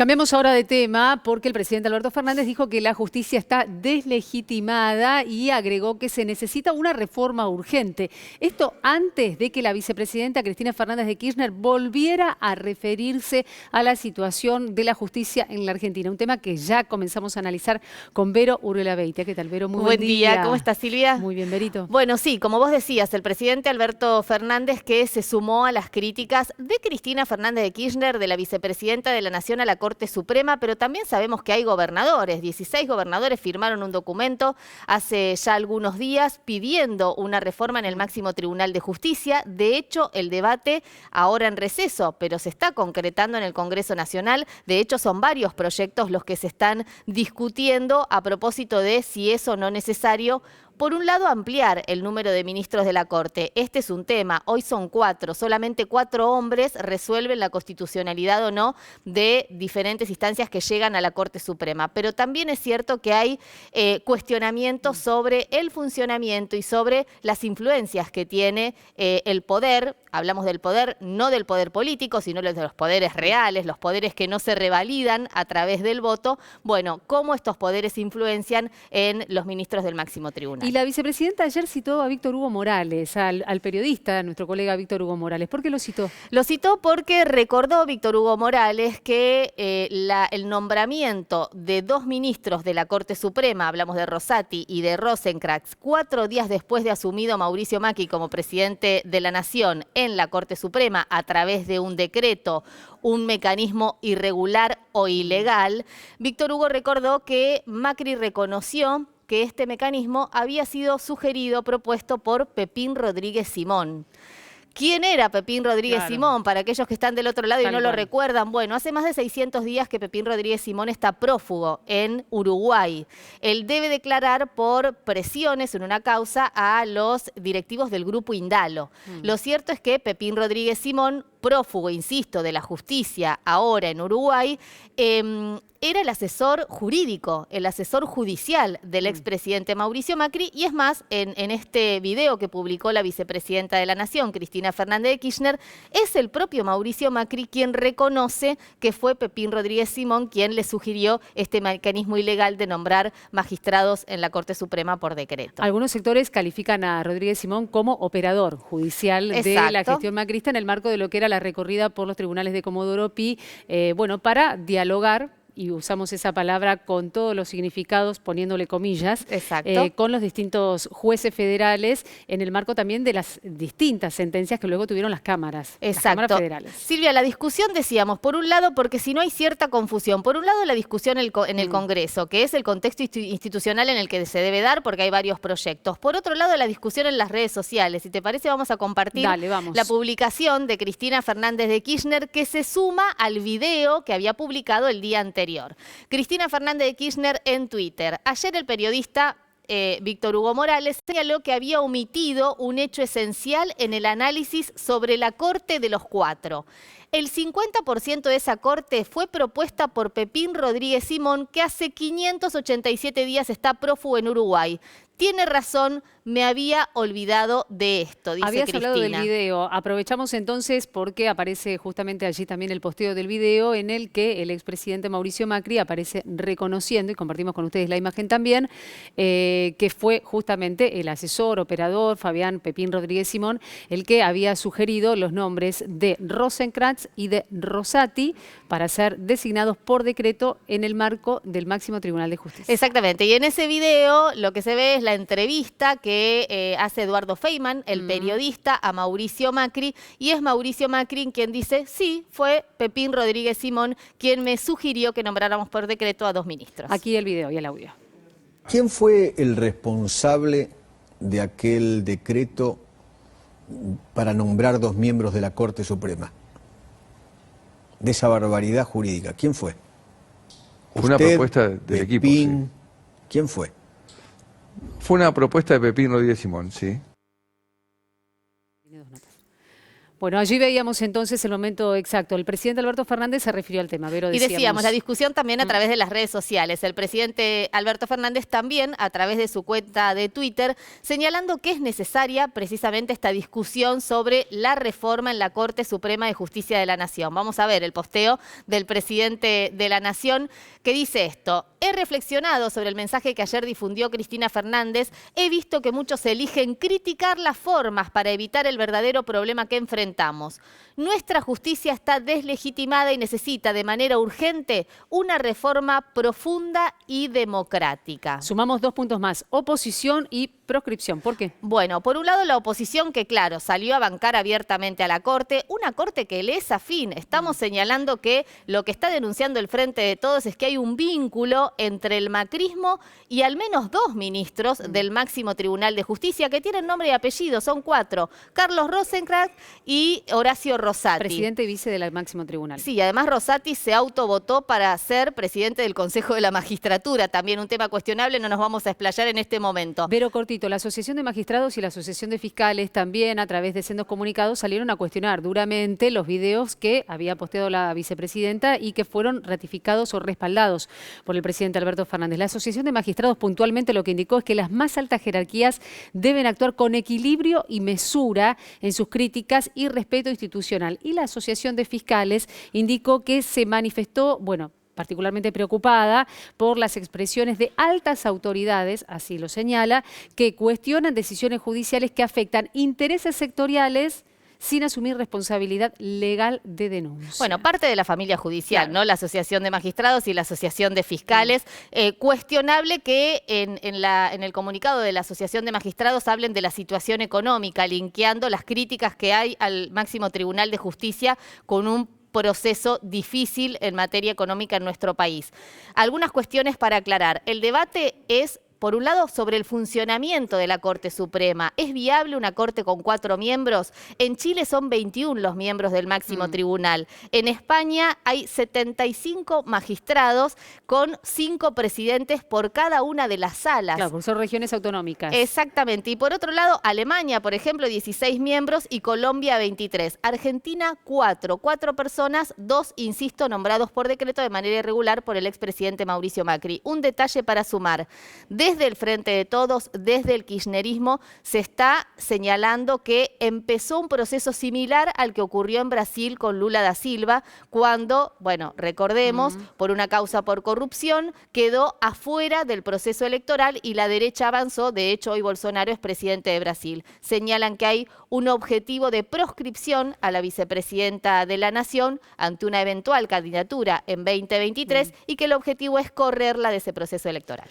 Cambiamos ahora de tema porque el presidente Alberto Fernández dijo que la justicia está deslegitimada y agregó que se necesita una reforma urgente. Esto antes de que la vicepresidenta Cristina Fernández de Kirchner volviera a referirse a la situación de la justicia en la Argentina. Un tema que ya comenzamos a analizar con Vero Urrelabeitia. ¿Qué tal, Vero? Muy buen día. ¿Cómo estás, Silvia? Muy bien, Verito. Bueno, sí, como vos decías, el presidente Alberto Fernández que se sumó a las críticas de Cristina Fernández de Kirchner, de la vicepresidenta de la Nación, a la Corte Suprema, pero también sabemos que hay gobernadores. 16 gobernadores firmaron un documento hace ya algunos días pidiendo una reforma en el máximo Tribunal de Justicia. De hecho, el debate ahora en receso, pero se está concretando en el Congreso Nacional. De hecho, son varios proyectos los que se están discutiendo a propósito de si es o no necesario. Por un lado, ampliar el número de ministros de la Corte. Este es un tema. Hoy son 4. Solamente 4 hombres resuelven la constitucionalidad o no de diferentes instancias que llegan a la Corte Suprema. Pero también es cierto que hay cuestionamientos sobre el funcionamiento y sobre las influencias que tiene el poder. Hablamos del poder, no del poder político, sino de los poderes reales, los poderes que no se revalidan a través del voto. Bueno, cómo estos poderes influencian en los ministros del máximo tribunal. Y la vicepresidenta ayer citó a Víctor Hugo Morales, al periodista, a nuestro colega Víctor Hugo Morales. ¿Por qué lo citó? Lo citó porque recordó Víctor Hugo Morales que el nombramiento de 2 ministros de la Corte Suprema, hablamos de Rosati y de Rosenkrantz, 4 días después de asumido Mauricio Macri como presidente de la Nación en la Corte Suprema a través de un decreto, un mecanismo irregular o ilegal, Víctor Hugo recordó que Macri reconoció que este mecanismo había sido sugerido, propuesto por Pepín Rodríguez Simón. ¿Quién era Pepín Rodríguez Simón? Para aquellos que están del otro lado y no lo recuerdan. Bueno, hace más de 600 días que Pepín Rodríguez Simón está prófugo en Uruguay. Él debe declarar por presiones en una causa a los directivos del Grupo Indalo. Lo cierto es que Pepín Rodríguez Simón, prófugo, insisto, de la justicia ahora en Uruguay, era el asesor jurídico, el asesor judicial del expresidente Mauricio Macri. Y es más, en este video que publicó la vicepresidenta de la Nación, Cristina Fernández de Kirchner, es el propio Mauricio Macri quien reconoce que fue Pepín Rodríguez Simón quien le sugirió este mecanismo ilegal de nombrar magistrados en la Corte Suprema por decreto. Algunos sectores califican a Rodríguez Simón como operador judicial de la gestión macrista en el marco de lo que era la recorrida por los tribunales de Comodoro Pi, bueno, para dialogar, y usamos esa palabra con todos los significados, poniéndole comillas, con los distintos jueces federales en el marco también de las distintas sentencias que luego tuvieron las cámaras, las cámaras federales. Silvia, la discusión, decíamos, por un lado, porque si no hay cierta confusión, por un lado la discusión en el Congreso, que es el contexto institucional en el que se debe dar, porque hay varios proyectos. Por otro lado, la discusión en las redes sociales. Si te parece, vamos a compartir la publicación de Cristina Fernández de Kirchner, que se suma al video que había publicado el día anterior. Cristina Fernández de Kirchner en Twitter. Ayer el periodista Víctor Hugo Morales señaló que había omitido un hecho esencial en el análisis sobre la Corte de los 4. El 50% de esa corte fue propuesta por Pepín Rodríguez Simón, que hace 587 días está prófugo en Uruguay. Tiene razón, me había olvidado de esto, dice Cristina. Habías hablado del video. Aprovechamos entonces porque aparece justamente allí también el posteo del video en el que el expresidente Mauricio Macri aparece reconociendo, y compartimos con ustedes la imagen también, que fue justamente el asesor, operador, Fabián Pepín Rodríguez Simón, el que había sugerido los nombres de Rosenkrantz y de Rosati para ser designados por decreto en el marco del máximo Tribunal de Justicia. Exactamente, y en ese video lo que se ve es la entrevista que hace Eduardo Feynman, el periodista, a Mauricio Macri, y es Mauricio Macri quien dice, sí, fue Pepín Rodríguez Simón quien me sugirió que nombráramos por decreto a 2 ministros. Aquí el video y el audio. ¿Quién fue el responsable de aquel decreto para nombrar 2 miembros de la Corte Suprema? De esa barbaridad jurídica. ¿Quién fue? Fue una propuesta del equipo. Sí. ¿Quién fue? Fue una propuesta de Pepín Rodríguez Simón, sí. Bueno, allí veíamos entonces el momento exacto. El presidente Alberto Fernández se refirió al tema, Vero, Y decíamos, la discusión también a través de las redes sociales. El presidente Alberto Fernández también, a través de su cuenta de Twitter, señalando que es necesaria precisamente esta discusión sobre la reforma en la Corte Suprema de Justicia de la Nación. Vamos a ver el posteo del presidente de la Nación que dice esto. He reflexionado sobre el mensaje que ayer difundió Cristina Fernández. He visto que muchos eligen criticar las formas para evitar el verdadero problema que enfrentamos. Nuestra justicia está deslegitimada y necesita de manera urgente una reforma profunda y democrática. Sumamos 2 puntos más, oposición y proscripción. ¿Por qué? Bueno, por un lado la oposición que, claro, salió a bancar abiertamente a la Corte, una Corte que le es afín. Estamos señalando que lo que está denunciando el Frente de Todos es que hay un vínculo entre el macrismo y al menos 2 ministros del máximo Tribunal de Justicia que tienen nombre y apellido, son 4, Carlos Rosenkrantz y Horacio Rosati. Presidente y vice del máximo tribunal. Sí, además Rosati se autovotó para ser presidente del Consejo de la Magistratura, también un tema cuestionable, no nos vamos a explayar en este momento. Vero, cortito, la Asociación de Magistrados y la Asociación de Fiscales también a través de sendos comunicados salieron a cuestionar duramente los videos que había posteado la vicepresidenta y que fueron ratificados o respaldados por el presidente Alberto Fernández. La Asociación de Magistrados puntualmente lo que indicó es que las más altas jerarquías deben actuar con equilibrio y mesura en sus críticas y respeto institucional. Y la Asociación de Fiscales indicó que se manifestó, bueno, particularmente preocupada por las expresiones de altas autoridades, así lo señala, que cuestionan decisiones judiciales que afectan intereses sectoriales sin asumir responsabilidad legal de denuncia. Bueno, parte de la familia judicial, claro, ¿no? La Asociación de Magistrados y la Asociación de Fiscales. Cuestionable que en el comunicado de la Asociación de Magistrados hablen de la situación económica, linkeando las críticas que hay al máximo Tribunal de Justicia con un proceso difícil en materia económica en nuestro país. Algunas cuestiones para aclarar. El debate es, por un lado, sobre el funcionamiento de la Corte Suprema. ¿Es viable una Corte con 4 miembros? En Chile son 21 los miembros del máximo tribunal. En España hay 75 magistrados con 5 presidentes por cada una de las salas. Claro, porque son regiones autonómicas. Exactamente. Y por otro lado, Alemania, por ejemplo, 16 miembros y Colombia 23. Argentina 4 personas, 2, insisto, nombrados por decreto de manera irregular por el expresidente Mauricio Macri. Un detalle para sumar. Desde el Frente de Todos, desde el kirchnerismo, se está señalando que empezó un proceso similar al que ocurrió en Brasil con Lula da Silva, cuando, bueno, recordemos, por una causa por corrupción, quedó afuera del proceso electoral y la derecha avanzó. De hecho, hoy Bolsonaro es presidente de Brasil. Señalan que hay un objetivo de proscripción a la vicepresidenta de la Nación ante una eventual candidatura en 2023 y que el objetivo es correrla de ese proceso electoral.